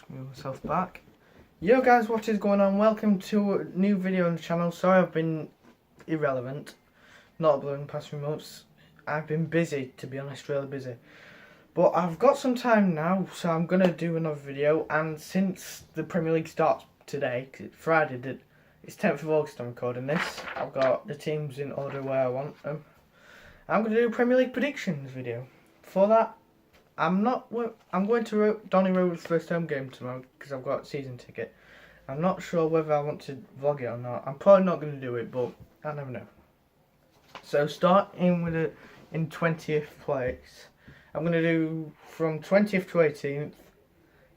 Move myself back. Yo guys, what is going on? Welcome to a new video on the channel. Sorry I've been irrelevant, not uploading the past few months. I've been busy, to be honest, really busy. But I've got some time now, so I'm going to do another video. And since the Premier League starts today, 'cause it's Friday, it's 10th of August I'm recording this. I've got the teams in order where I want them. I'm going to do a Premier League predictions video. For that, I'm going to Donny Road's first home game tomorrow because I've got a season ticket. I'm not sure whether I want to vlog it or not. I'm probably not going to do it, but I never know. So starting with it in 20th place, I'm going to do from 20th to 18th,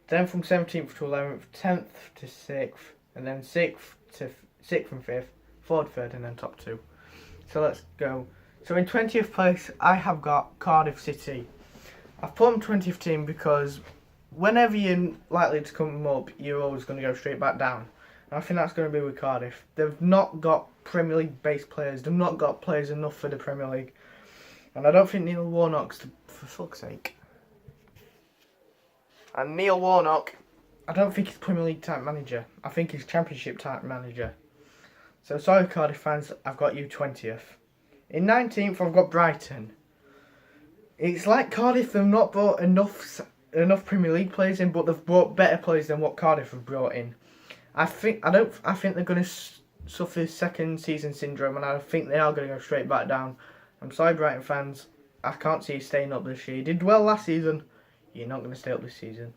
then from 17th to 11th, 10th to 6th, and then 6th and 5th, 4th, 3rd, and then top 2. So let's go. So in 20th place, I have got Cardiff City. I've put them 20th team because whenever you're likely to come up, you're always going to go straight back down. And I think that's going to be with Cardiff. They've not got Premier League based players. They've not got players enough for the Premier League. And I don't think Neil Warnock's, for fuck's sake. And Neil Warnock, I don't think he's Premier League type manager. I think he's Championship type manager. So sorry Cardiff fans, I've got you 20th. In 19th, I've got Brighton. It's like Cardiff have not brought enough Premier League players in, but they've brought better players than what Cardiff have brought in. I think they're going to suffer second season syndrome, and I think they are going to go straight back down. I'm sorry, Brighton fans. I can't see you staying up this year. You did well last season. You're not going to stay up this season.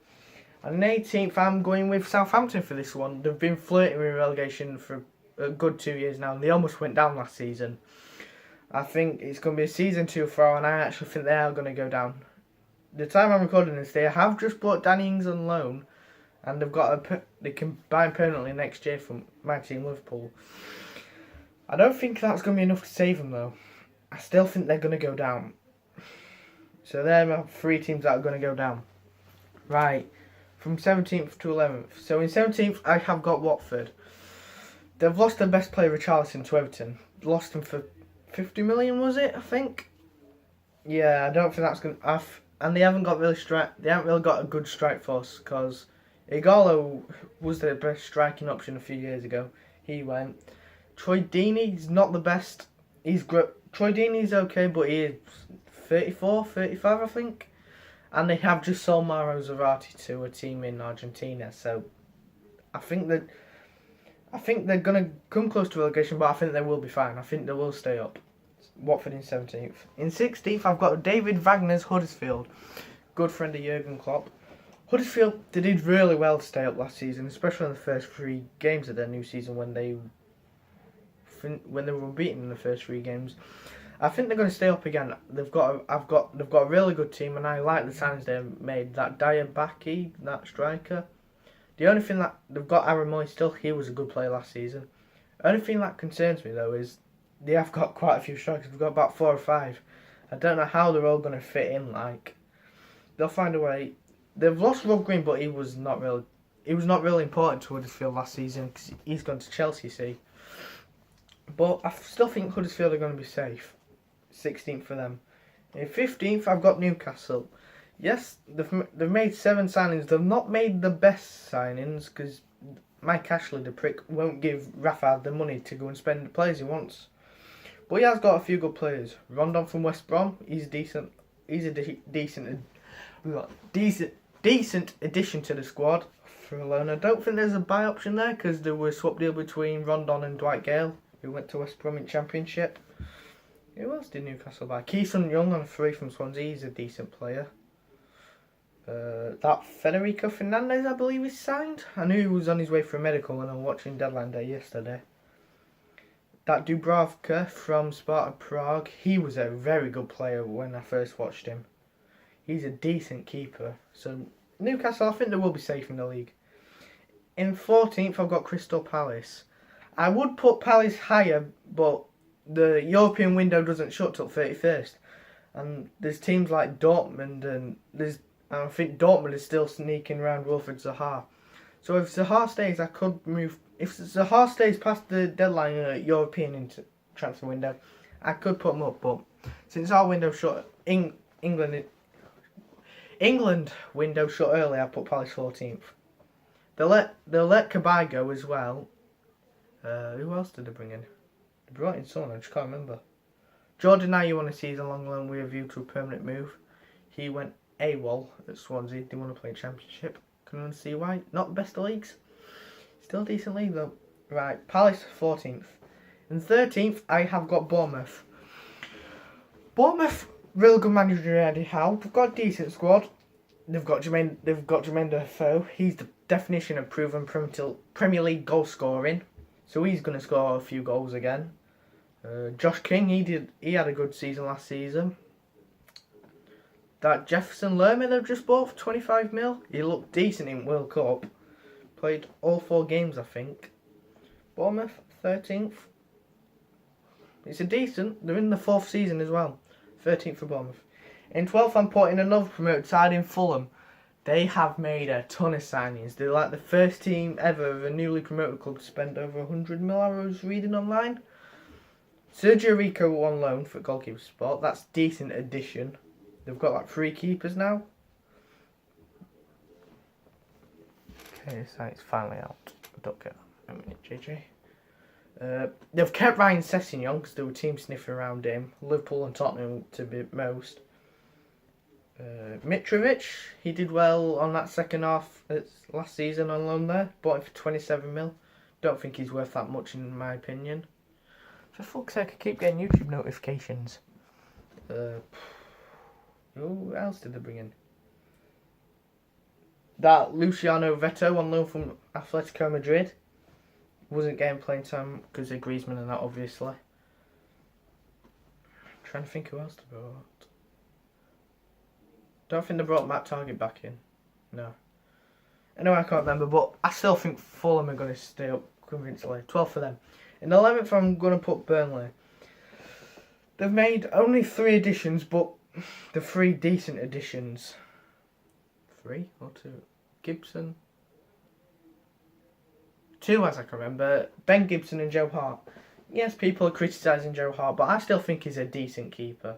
And in 18th, I'm going with Southampton for this one. They've been flirting with relegation for a good 2 years now, and they almost went down last season. I think it's going to be a season 2 for all, and I actually think they are going to go down. The time I'm recording this, they have just bought Danny Ings on loan, and they can buy him permanently next year from my team, Liverpool. I don't think that's going to be enough to save them though. I still think they're going to go down. So there are 3 teams that are going to go down. Right, from 17th to 11th. So in 17th, I have got Watford. They've lost their best player, Richarlison, to Everton. Lost him for 50 million, was it? I think. Yeah, I don't think that's going to. And they haven't really got a good strike force because Igalo was their best striking option a few years ago. He went. Troy Deeney's not the best. Troy Deeney's okay, but he is 34, 35, I think. And they have just sold Mauro Zarate to a team in Argentina. So I think they're going to come close to relegation, but I think they will be fine. I think they will stay up. Watford in 17th. In 16th, I've got David Wagner's Huddersfield. Good friend of Jurgen Klopp. Huddersfield, they did really well to stay up last season, especially in the first 3 games of their new season when they were beaten in the first 3 games. I think they're going to stay up again. They've got a really good team, and I like the signings they've made. That Diabaki, that striker. The only thing that they've got, Aaron Moy still, he was a good player last season. The only thing that concerns me though is they have got quite a few strikers. We've got about 4 or 5. I don't know how they're all going to fit in. Like, they'll find a way. They've lost Rob Green, but he was not really important to Huddersfield last season because he's gone to Chelsea. See, but I still think Huddersfield are going to be safe. 16th for them. In 15th, I've got Newcastle. Yes, they've made 7 signings. They've not made the best signings because Mike Ashley, the prick, won't give Rafa the money to go and spend the players he wants. But he has got a few good players. Rondon from West Brom, he's decent. He's a decent addition to the squad for a loan. I don't think there's a buy option there because there was a swap deal between Rondon and Dwight Gale, who went to West Brom in Championship. Who else did Newcastle buy? Keeson Young on 3 from Swansea, he's a decent player. That Federico Fernandez, I believe, is signed. I knew he was on his way for a medical when I was watching Deadline Day yesterday. That Dubravka from Sparta Prague, he was a very good player when I first watched him. He's a decent keeper. So Newcastle, I think they will be safe in the league. In 14th, I've got Crystal Palace. I would put Palace higher, but the European window doesn't shut till 31st. And there's teams like Dortmund, and I think Dortmund is still sneaking around Wilfried Zaha. So if Zaha stays, I could move. If Zaha stays past the deadline European transfer window, I could put him up. But since our window shut, England window shut early, I put Palace 14th. They'll let Kabay go as well. Who else did they bring in? They brought in someone, I just can't remember. Jordan Ayew on a season-long loan with a view to a permanent move. He went AWOL at Swansea. Didn't want to play a championship. Couldn't see why. Not the best of leagues. Still a decent league though. Right, Palace 14th. In 13th, I have got Bournemouth. Bournemouth, real good manager Eddie Howe. They've got a decent squad. They've got Jermaine Defoe. He's the definition of proven Premier League goal scoring. So he's going to score a few goals again. Josh King, he had a good season last season. That Jefferson Lerma they've just bought for 25 mil. He looked decent in World Cup. Played all 4 games, I think. Bournemouth, 13th. It's a decent. They're in the 4th season as well. 13th for Bournemouth. In 12th, I'm putting another promoted side in Fulham. They have made a ton of signings. They're like the first team ever of a newly promoted club to spend over 100 mil, I was reading online. Sergio Rico on loan for goalkeeper spot. That's decent addition. They've got like 3 keepers now. Okay, this site's finally out. Don't get a minute, JJ. They've kept Ryan Sessegnon because they were team sniffing around him. Liverpool and Tottenham to be most. Mitrovic, he did well on that second half last season on loan there. Bought him for 27 mil. Don't think he's worth that much in my opinion. For fuck's sake, I keep getting YouTube notifications. Who else did they bring in? That Luciano Veto on loan from Atletico Madrid. Wasn't getting playing time because of Griezmann and that, obviously. I'm trying to think who else they brought. Don't think they brought Matt Target back in. No. Anyway, I can't remember, but I still think Fulham are going to stay up convincingly. 12 for them. In 11th, I'm going to put Burnley. They've made only 3 additions, but the 3 decent additions. 3 or 2? Gibson. 2 as I can remember. Ben Gibson and Joe Hart. Yes, people are criticising Joe Hart, but I still think he's a decent keeper.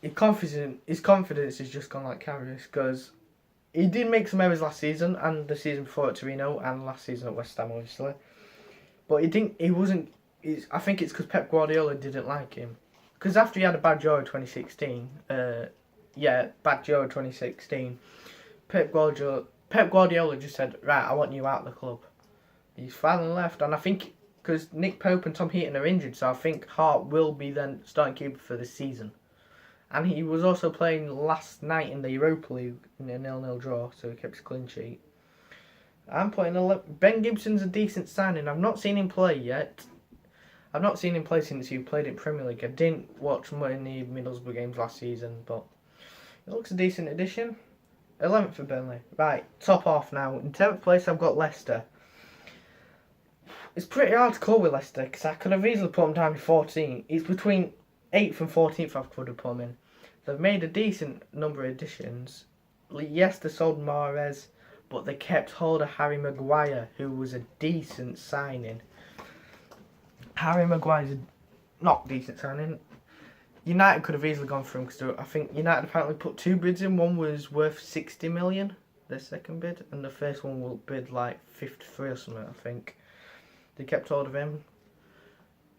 His confidence has just gone like carriers because he did make some errors last season and the season before at Torino and last season at West Ham, obviously. But I think it's because Pep Guardiola didn't like him. Because after he had a bad Euro 2016, Pep Guardiola just said, right, I want you out of the club. He's finally left, and I think because Nick Pope and Tom Heaton are injured, so I think Hart will be then starting keeper for the season. And he was also playing last night in the Europa League in a 0-0 draw, so he kept his clean sheet. I'm putting Ben Gibson's a decent signing. I've not seen him play yet. I've not seen him play since he played in Premier League. I didn't watch many Middlesbrough games last season, but it looks a decent addition. 11th for Burnley. Right, top half now. In 10th place, I've got Leicester. It's pretty hard to call with Leicester because I could have easily put them down in 14. It's between 8th and 14th I could have put them in. They've made a decent number of additions. Yes, they sold Mahrez, but they kept hold of Harry Maguire, who was a decent signing. Harry Maguire's a not decent signing. United could have easily gone for him because I think United apparently put 2 bids in. One was worth 60 million, their second bid, and the first one will bid like 53 or something, I think. They kept hold of him.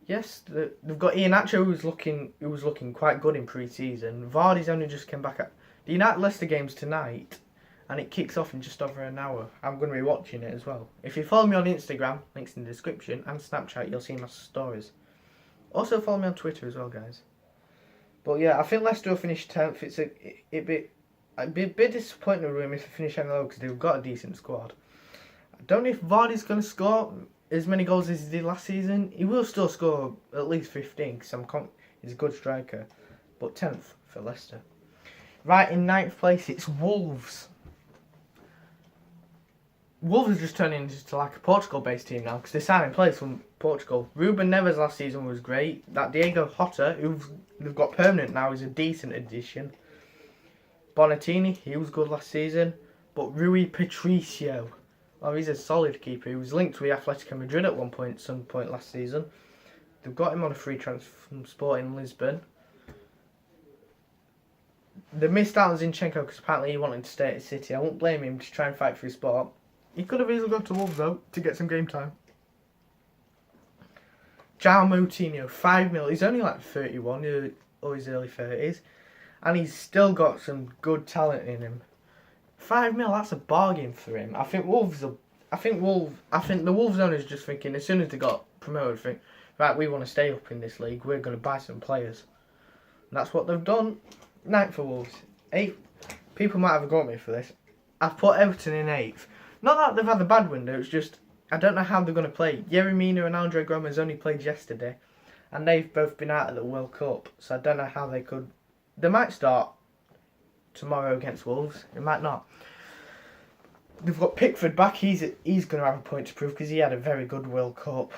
Yes, they've got Iheanacho who was looking quite good in pre-season. Vardy's only just came back. The United-Leicester game's tonight, and it kicks off in just over an hour. I'm going to be watching it as well. If you follow me on Instagram, links in the description, and Snapchat, you'll see my stories. Also follow me on Twitter as well, guys. But yeah, I think Leicester will finish 10th. It'd be a bit disappointing with them if they finish any low because they've got a decent squad. I don't know if Vardy's going to score as many goals as he did last season. He will still score at least 15 because he's a good striker. But 10th for Leicester. Right, in 9th place, it's Wolves. Wolves are just turning into like a Portugal-based team now because they're signing players from Portugal. Ruben Neves last season was great. That Diego Jota, who they've got permanent now, is a decent addition. Bonatini, he was good last season. But Rui Patricio, he's a solid keeper. He was linked with Atletico Madrid at some point last season. They've got him on a free transfer from Sporting Lisbon. They missed out on Zinchenko because apparently he wanted to stay at City. I won't blame him to try and fight for his spot. He could have easily gone to Wolves though to get some game time. João Moutinho, 5 mil. He's only like 31 or his early 30s, and he's still got some good talent in him. 5 mil, that's a bargain for him. I think the Wolves owners just thinking as soon as they got promoted, think, right, we want to stay up in this league. We're going to buy some players, and that's what they've done. 9th for Wolves. 8th. People might have got me for this. I've put Everton in 8th. Not that they've had a bad window. It's just I don't know how they're going to play. Yerry Mina and Andre Gomez only played yesterday, and they've both been out of the World Cup. So I don't know how they could. They might start tomorrow against Wolves. It might not. They've got Pickford back. He's going to have a point to prove because he had a very good World Cup.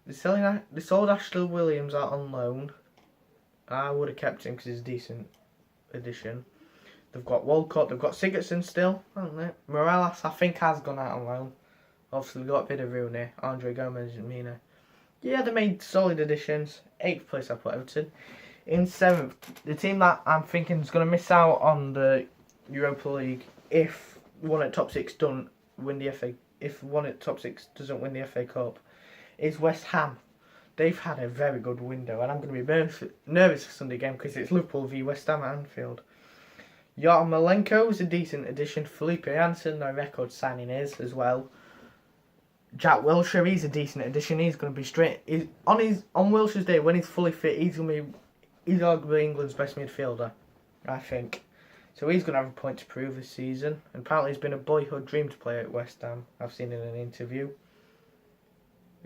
They sold Ashley Williams out on loan. I would have kept him because he's a decent addition. They've got Walcott. They've got Sigurdsson still, haven't they? Morales, I think, has gone out on loan. Obviously, we've got a bit of Rooney, Andre Gomez and Mina. Yeah, they made solid additions. 8th place I put Everton. In 7th, the team that I'm thinking is going to miss out on the Europa League if one at top 6 don't win the FA. If one at top 6 doesn't win the FA Cup, is West Ham. They've had a very good window, and I'm going to be nervous for Sunday game because it's Liverpool v West Ham at Anfield. Yarmolenko is a decent addition. Felipe Janssen, no record signing is as well. Jack Wilshere, he's a decent addition. He's going to be straight. On Wilshere's day when he's fully fit, he's arguably England's best midfielder, I think. So he's going to have a point to prove this season. And apparently he's been a boyhood dream to play at West Ham. I've seen in an interview.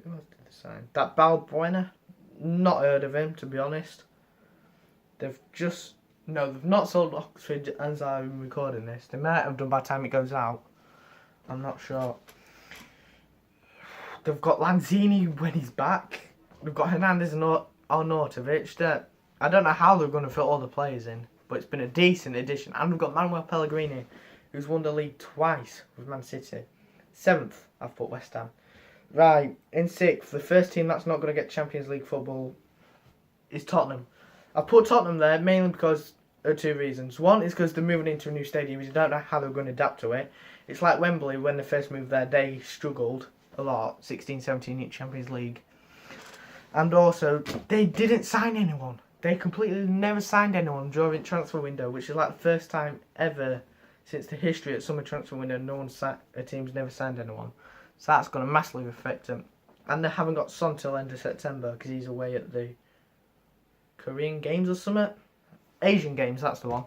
Who else did they sign? That Balbuena, not heard of him to be honest. They've not sold Oxford as I'm recording this. They might have done by the time it goes out. I'm not sure. They've got Lanzini when he's back. They've got Hernandez and Arnautovic. I don't know how they're going to fit all the players in, but it's been a decent addition. And we've got Manuel Pellegrini, who's won the league twice with Man City. 7th, I've put West Ham. Right, in 6th, the first team that's not going to get Champions League football is Tottenham. I put Tottenham there mainly because of 2 reasons. One is because they're moving into a new stadium. You don't know how they're going to adapt to it. It's like Wembley when they first moved there. They struggled a lot. 16-17 in Champions League. And also, they didn't sign anyone. They completely never signed anyone during transfer window, which is like the first time ever since the history at summer transfer window a team's never signed anyone. So that's going to massively affect them. And they haven't got Son till end of September because he's away at the Korean Games or something. Asian Games, that's the one.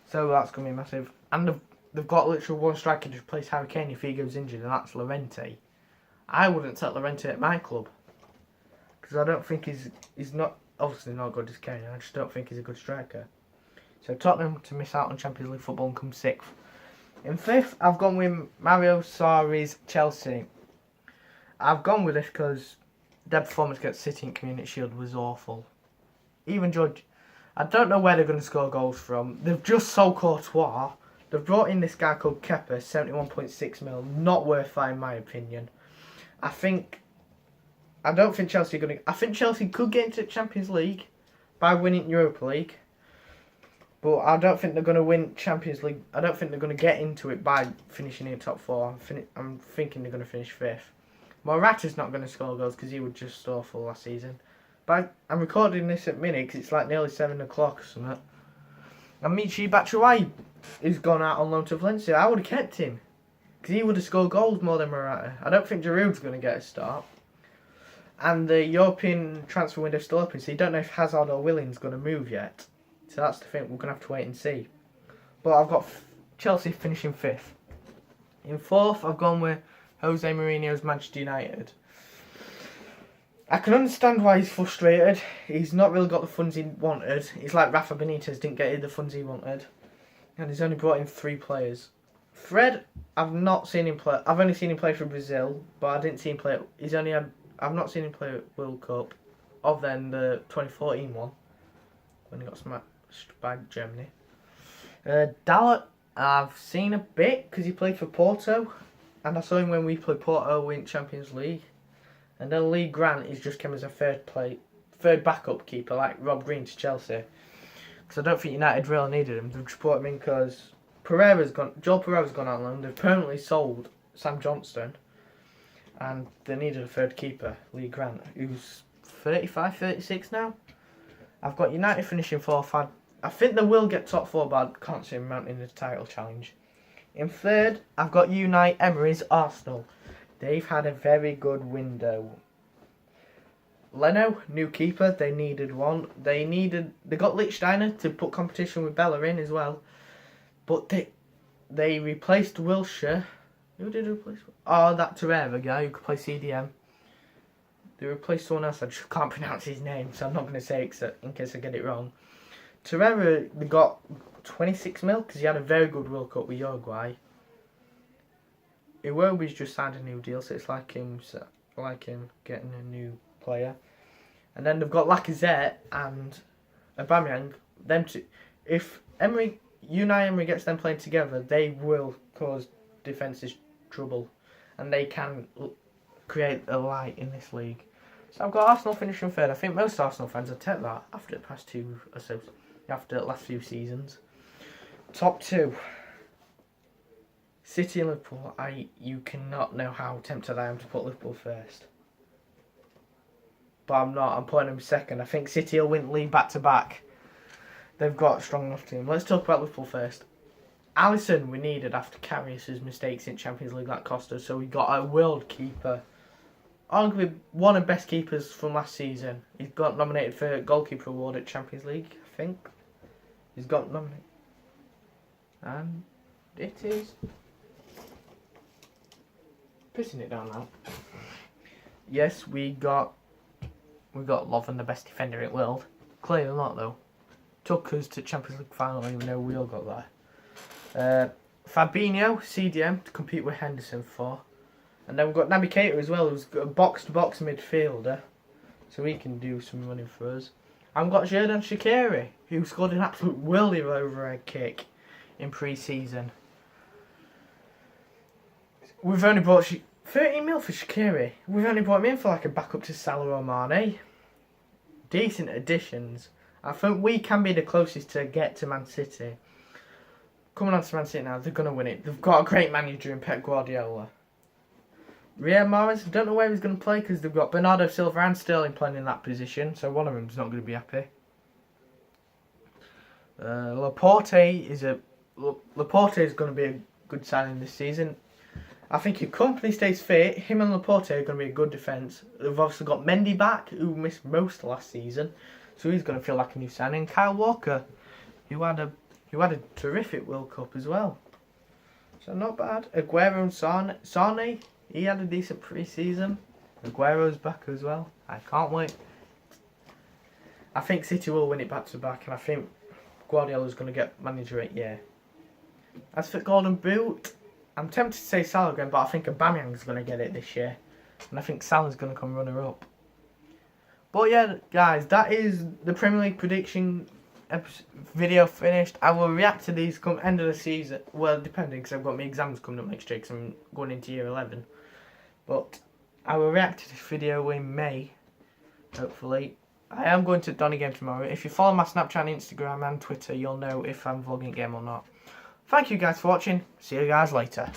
So that's going to be massive. And they've got literally one striker to replace Harry Kane if he goes injured, and that's Llorente. I wouldn't take Llorente at my club because I don't think he's not obviously not good as Kane. I just don't think he's a good striker. So Tottenham to miss out on Champions League football and come 6th. In 5th, I've gone with Mario Sarri's Chelsea. I've gone with this because their performance against City in Community Shield was awful. Even Judge, I don't know where they're going to score goals from. They've just sold Courtois. They've brought in this guy called Kepa, 71.6 mil. Not worth that in my opinion. I don't think Chelsea are going to. I think Chelsea could get into the Champions League by winning Europa League. But I don't think they're going to win Champions League. I don't think they're going to get into it by finishing in top 4. I'm thinking they're going to finish 5th. Morata's not going to score goals because he was just awful last season. But I'm recording this at minute because it's like nearly 7 o'clock or something. And Michy Batshuayi has gone out on loan to Valencia. I would have kept him because he would have scored goals more than Morata. I don't think Giroud's going to get a start. And the European transfer window is still open, so you don't know if Hazard or Willian's going to move yet. So that's the thing, we're going to have to wait and see. But I've got Chelsea finishing 5th. In 4th, I've gone with Jose Mourinho's Manchester United. I can understand why he's frustrated. He's not really got the funds he wanted. It's like Rafa Benitez didn't get the funds he wanted. And he's only brought in 3 players. Fred, I've not seen him play. I've only seen him play for Brazil, but I didn't see him play. I've not seen him play at World Cup, other than the 2014 one, when he got smashed by Germany. Dalot, I've seen a bit because he played for Porto, and I saw him when we played Porto in Champions League. And then Lee Grant is just came as a third backup keeper like Rob Green to Chelsea. Because I don't think United really needed him. They've just brought him in because Joel Pereira's gone out on loan. They've permanently sold Sam Johnston, and they needed a third keeper, Lee Grant, who's 35, 36 now. I've got United finishing fourth. I think they will get top four, but I can't see them mounting the title challenge. In third, I've got Unai Emery's Arsenal. They've had a very good window. Leno, new keeper, they needed one. They got Lichtsteiner to put competition with Bella in as well. But they replaced Wilshere. Who did they replace? Oh, that Torreira guy who could play CDM. They replaced someone else, I just can't pronounce his name, so I'm not going to say it in case I get it wrong. Torreira, they got 26 mil because he had a very good World Cup with Uruguay. Iwobi's just signed a new deal, so it's like him getting a new player. And then they've got Lacazette and Aubameyang. If Unai Emery gets them playing together, they will cause defences trouble, and they can create a light in this league. So I've got Arsenal finishing third. I think most Arsenal fans will take that after the last few seasons. Top two. City and Liverpool. You cannot know how tempted I am to put Liverpool first. But I'm not. I'm putting them second. I think City will win league back to back. They've got a strong enough team. Let's talk about Liverpool first. Alisson we needed after Karius' mistakes in Champions League that cost us. So we got a world keeper. Arguably one of the best keepers from last season. He's got nominated for goalkeeper award at Champions League, I think. He's got nominated. And it is pissing it down now. Yes, we got Lovren, the best defender in the world. Clearly not though. Took us to Champions League final even though we all got there. Fabinho, CDM, to compete with Henderson for. And then we've got Naby Keita as well, who's got a box-to-box midfielder. So he can do some running for us. And we've got Xherdan Shaqiri, who scored an absolute worldie overhead kick in pre-season. We've only bought 30 mil for Shaqiri. We've only brought him in for like a backup to Salah or Mane. Decent additions. I think we can be the closest to get to Man City. Coming on to Man City now, they're going to win it. They've got a great manager in Pep Guardiola. Riyad Mahrez, I don't know where he's going to play because they've got Bernardo Silva and Sterling playing in that position, so one of them's not going to be happy. Laporte is going to be a good signing this season. I think if Kompany stays fit, him and Laporte are going to be a good defence. They've obviously got Mendy back, who missed most last season, so he's going to feel like a new signing. Kyle Walker, who had a terrific World Cup as well. So not bad. Aguero and Sane, he had a decent pre-season. Aguero's back as well. I can't wait. I think City will win it back to back, and I think Guardiola's going to get manager of the year. As for Golden Boot, I'm tempted to say Salah again, but I think Aubameyang's going to get it this year. And I think Salah's going to come runner-up. But yeah, guys, that is the Premier League prediction video finished. I will react to these come end of the season. Well, depending, because I've got my exams coming up next year because I'm going into year 11. But I will react to this video in May, hopefully. I am going to Donny Game tomorrow. If you follow my Snapchat, Instagram and Twitter, you'll know if I'm vlogging game or not. Thank you guys for watching. See you guys later.